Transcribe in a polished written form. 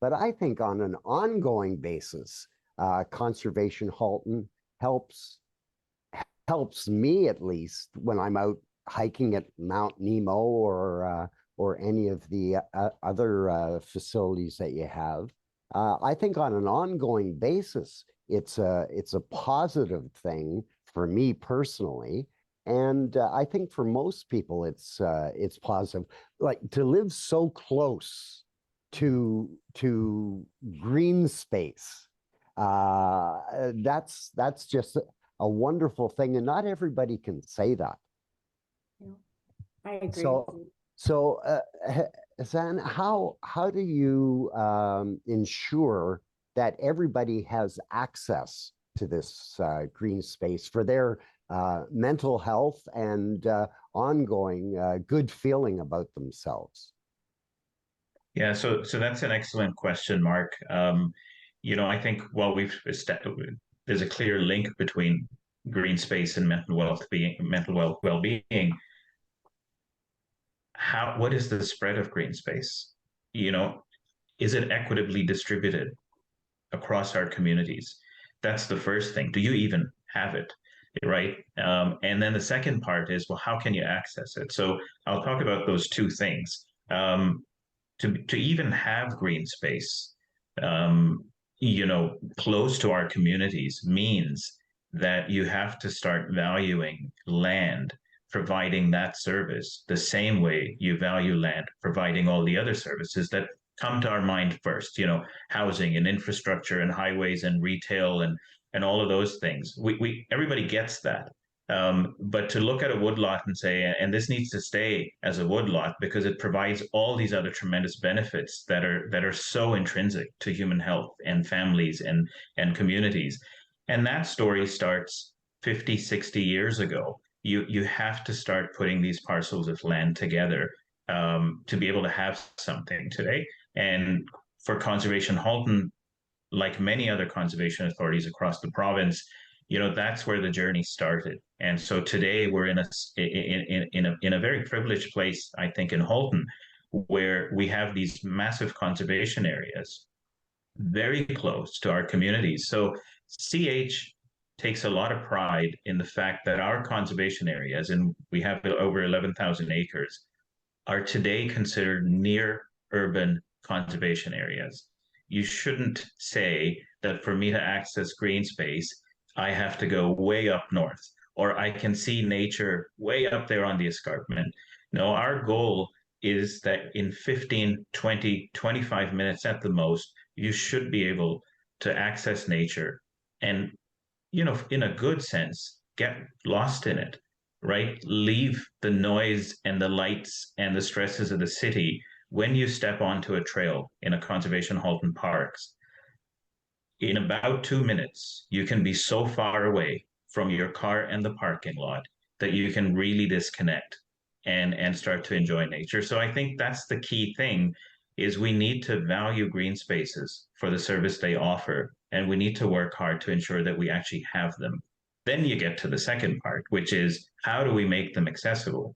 But I think on an ongoing basis, Conservation Halton helps helps me at least when I'm out hiking at Mount Nemo or any of the other facilities that you have. I think on an ongoing basis, it's a positive thing for me personally, and I think for most people, it's positive. Like to live so close to green space, that's just a wonderful thing, and not everybody can say that. Yeah, I agree with So, you. so, Zan, how do you ensure that everybody has access to this green space for their mental health and ongoing good feeling about themselves? Yeah, so that's an excellent question, Mark. I think there's a clear link between green space and mental wealth well-being. What is the spread of green space? You know, is it equitably distributed across our communities? That's the first thing. Do you even have it? Right. And then the second part is, well, how can you access it? So I'll talk about those two things. To even have green space, close to our communities means that you have to start valuing land providing that service the same way you value land providing all the other services that come to our mind first, housing and infrastructure and highways and retail and all of those things. We everybody gets that. But to look at a woodlot and say, and this needs to stay as a woodlot because it provides all these other tremendous benefits that are so intrinsic to human health and families and communities. And that story starts 50, 60 years ago. You have to start putting these parcels of land together to be able to have something today. And for Conservation Halton, like many other conservation authorities across the province, that's where the journey started. And so today we're in a very privileged place, I think, in Halton, where we have these massive conservation areas very close to our communities. So CH takes a lot of pride in the fact that our conservation areas, and we have over 11,000 acres, are today considered near urban conservation areas. You shouldn't say that for me to access green space, I have to go way up north, or I can see nature way up there on the escarpment. No, our goal is that in 15, 20, 25 minutes at the most, you should be able to access nature and, in a good sense, get lost in it, right? Leave the noise and the lights and the stresses of the city when you step onto a trail in a Conservation Halton Parks. In about 2 minutes, you can be so far away from your car and the parking lot that you can really disconnect and start to enjoy nature. So I think that's the key thing is we need to value green spaces for the service they offer, and we need to work hard to ensure that we actually have them. Then you get to the second part, which is how do we make them accessible?